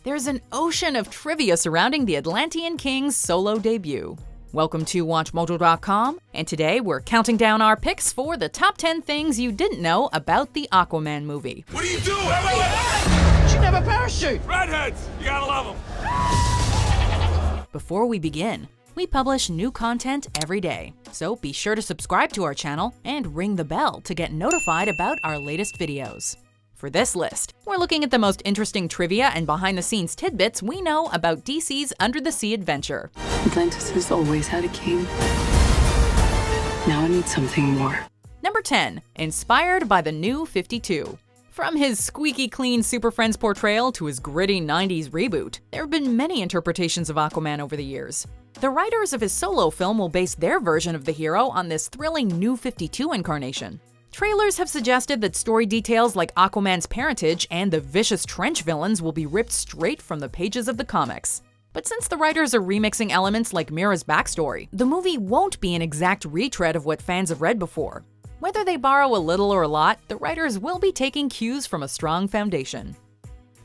there's an ocean of trivia surrounding the Atlantean King's solo debut. Welcome to WatchMojo.com, and today we're counting down our picks for the top 10 things you didn't know about the Aquaman movie. What are you doing? Wait. Should have a parachute! Redheads! You gotta love them! Before we begin, we publish new content every day, so be sure to subscribe to our channel and ring the bell to get notified about our latest videos. For this list, we're looking at the most interesting trivia and behind-the-scenes tidbits we know about DC's under-the-sea adventure. Atlantis has always had a king. Now I need something more. Number 10, inspired by the New 52. From his squeaky clean Super Friends portrayal to his gritty 90s reboot, there have been many interpretations of Aquaman over the years. The writers of his solo film will base their version of the hero on this thrilling New 52 incarnation. Trailers have suggested that story details like Aquaman's parentage and the vicious trench villains will be ripped straight from the pages of the comics. But since the writers are remixing elements like Mira's backstory, the movie won't be an exact retread of what fans have read before. Whether they borrow a little or a lot, the writers will be taking cues from a strong foundation.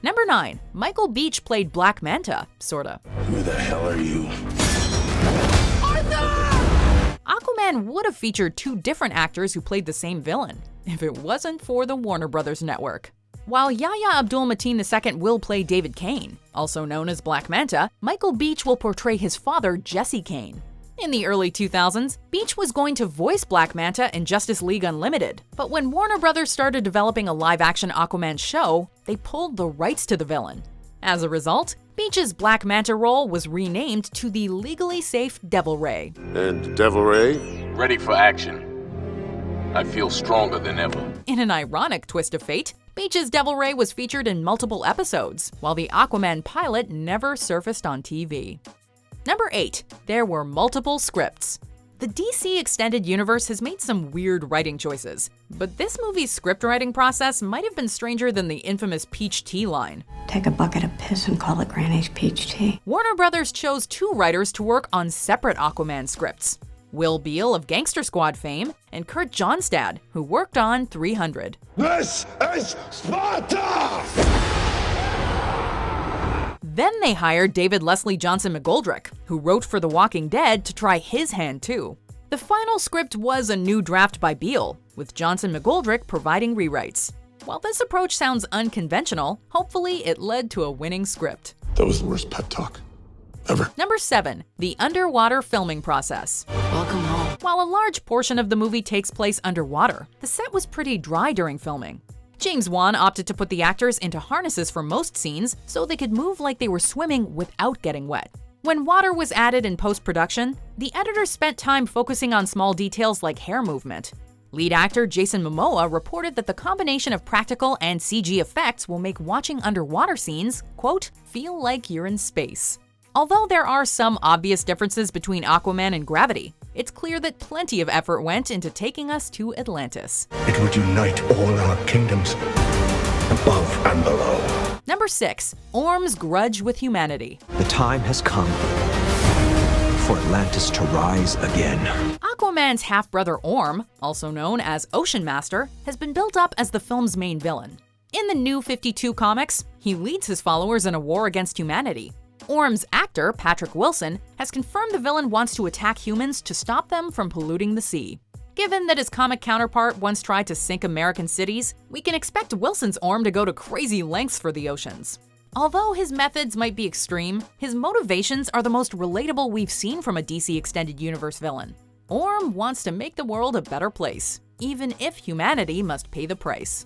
Number 9, Michael Beach played Black Manta, sorta. Who the hell are you? Aquaman would have featured two different actors who played the same villain, if it wasn't for the Warner Brothers network. While Yahya Abdul-Mateen II will play David Kane, also known as Black Manta, Michael Beach will portray his father, Jesse Kane. In the early 2000s, Beach was going to voice Black Manta in Justice League Unlimited, but when Warner Brothers started developing a live-action Aquaman show, they pulled the rights to the villain. As a result, Beach's Black Manta role was renamed to the legally safe Devil Ray. And Devil Ray? Ready for action. I feel stronger than ever. In an ironic twist of fate, Beach's Devil Ray was featured in multiple episodes, while the Aquaman pilot never surfaced on TV. Number 8, there were multiple scripts. The DC Extended Universe has made some weird writing choices, but this movie's script writing process might have been stranger than the infamous peach tea line. Take a bucket of piss and call it Granny's peach tea. Warner Brothers chose two writers to work on separate Aquaman scripts: Will Beall of Gangster Squad fame and Kurt Johnstad, who worked on 300. This is Sparta! Then they hired David Leslie Johnson McGoldrick, who wrote for The Walking Dead, to try his hand too. The final script was a new draft by Beall, with Johnson McGoldrick providing rewrites. While this approach sounds unconventional, hopefully it led to a winning script. That was the worst pep talk ever. Number 7, the underwater filming process. Welcome home. While a large portion of the movie takes place underwater, the set was pretty dry during filming. James Wan opted to put the actors into harnesses for most scenes so they could move like they were swimming without getting wet. When water was added in post-production, the editor spent time focusing on small details like hair movement. Lead actor Jason Momoa reported that the combination of practical and CG effects will make watching underwater scenes, quote, feel like you're in space. Although there are some obvious differences between Aquaman and Gravity, it's clear that plenty of effort went into taking us to Atlantis. It would unite all our kingdoms, above and below. Number 6, Orm's grudge with humanity. The time has come for Atlantis to rise again. Aquaman's half-brother Orm, also known as Ocean Master, has been built up as the film's main villain. In the New 52 comics, he leads his followers in a war against humanity. Orm's actor, Patrick Wilson, has confirmed the villain wants to attack humans to stop them from polluting the sea. Given that his comic counterpart once tried to sink American cities, we can expect Wilson's Orm to go to crazy lengths for the oceans. Although his methods might be extreme, his motivations are the most relatable we've seen from a DC Extended Universe villain. Orm wants to make the world a better place, even if humanity must pay the price.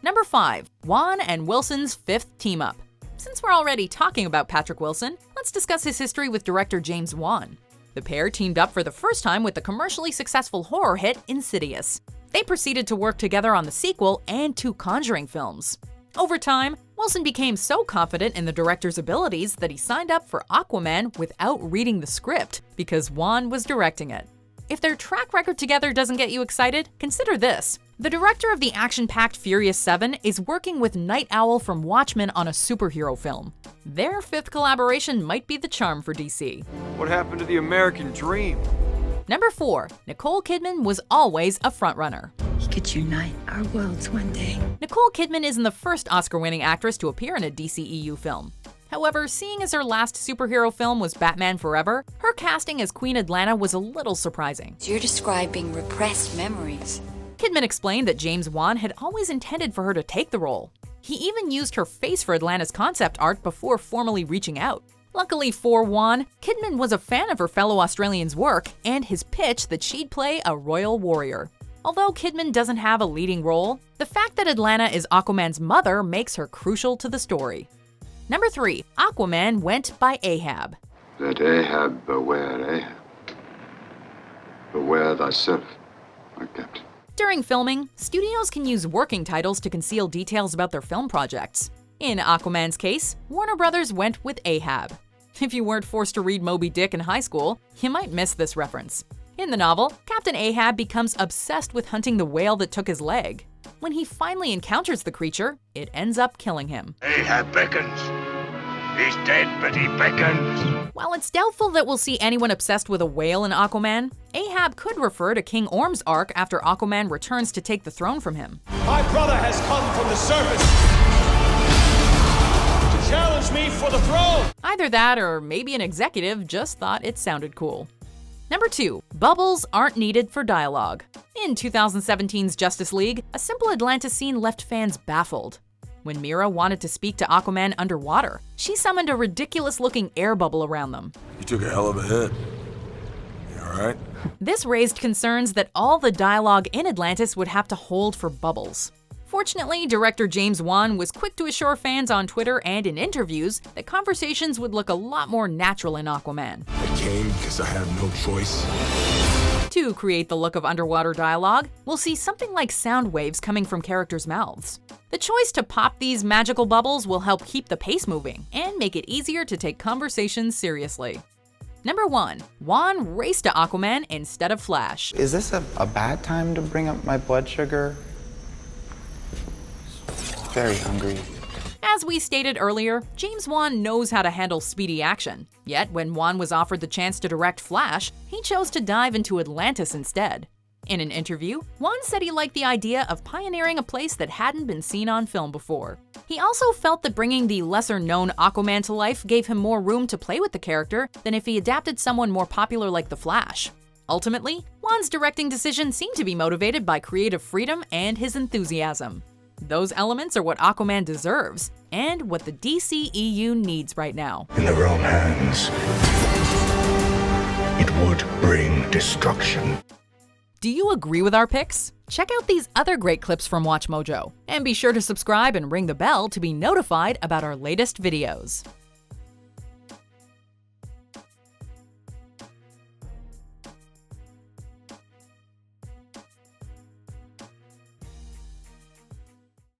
Number 5, Wan and Wilson's fifth team-up. Since we're already talking about Patrick Wilson, let's discuss his history with director James Wan. The pair teamed up for the first time with the commercially successful horror hit Insidious. They proceeded to work together on the sequel and 2 Conjuring films. Over time, Wilson became so confident in the director's abilities that he signed up for Aquaman without reading the script because Wan was directing it. If their track record together doesn't get you excited, consider this. The director of the action-packed Furious 7 is working with Night Owl from Watchmen on a superhero film. Their 5th collaboration might be the charm for DC. What happened to the American dream? Number 4, Nicole Kidman was always a frontrunner. He could unite our worlds one day. Nicole Kidman isn't the first Oscar-winning actress to appear in a DCEU film. However, seeing as her last superhero film was Batman Forever, her casting as Queen Atlanta was a little surprising. You're describing repressed memories. Kidman explained that James Wan had always intended for her to take the role. He even used her face for Atlanta's concept art before formally reaching out. Luckily for Wan, Kidman was a fan of her fellow Australian's work and his pitch that she'd play a royal warrior. Although Kidman doesn't have a leading role, the fact that Atlanta is Aquaman's mother makes her crucial to the story. Number 3. Aquaman went by Ahab. Let Ahab beware Ahab. Beware thyself, my captain. During filming, studios can use working titles to conceal details about their film projects. In Aquaman's case, Warner Brothers went with Ahab. If you weren't forced to read Moby Dick in high school, you might miss this reference. In the novel, Captain Ahab becomes obsessed with hunting the whale that took his leg. When he finally encounters the creature, it ends up killing him. Ahab beckons. He's dead, but he beckons. While it's doubtful that we'll see anyone obsessed with a whale in Aquaman, Ahab could refer to King Orm's arc after Aquaman returns to take the throne from him. My brother has come from the surface to challenge me for the throne. Either that or maybe an executive just thought it sounded cool. Number 2. Bubbles aren't needed for dialogue. In 2017's Justice League, a simple Atlantis scene left fans baffled. When Mira wanted to speak to Aquaman underwater, she summoned a ridiculous-looking air bubble around them. You took a hell of a hit. You alright? This raised concerns that all the dialogue in Atlantis would have to hold for Bubbles. Fortunately, director James Wan was quick to assure fans on Twitter and in interviews that conversations would look a lot more natural in Aquaman. I came because I had no choice. To create the look of underwater dialogue, we'll see something like sound waves coming from characters' mouths. The choice to pop these magical bubbles will help keep the pace moving and make it easier to take conversations seriously. Number 1. Wan raced to Aquaman instead of Flash. Is this a bad time to bring up my blood sugar? Very hungry. As we stated earlier, James Wan knows how to handle speedy action. Yet when Wan was offered the chance to direct Flash, he chose to dive into Atlantis instead. In an interview, Wan said he liked the idea of pioneering a place that hadn't been seen on film before. He also felt that bringing the lesser-known Aquaman to life gave him more room to play with the character than if he adapted someone more popular like The Flash. Ultimately, Wan's directing decision seemed to be motivated by creative freedom and his enthusiasm. Those elements are what Aquaman deserves, and what the DCEU needs right now. In the wrong hands, it would bring destruction. Do you agree with our picks? Check out these other great clips from WatchMojo, and be sure to subscribe and ring the bell to be notified about our latest videos.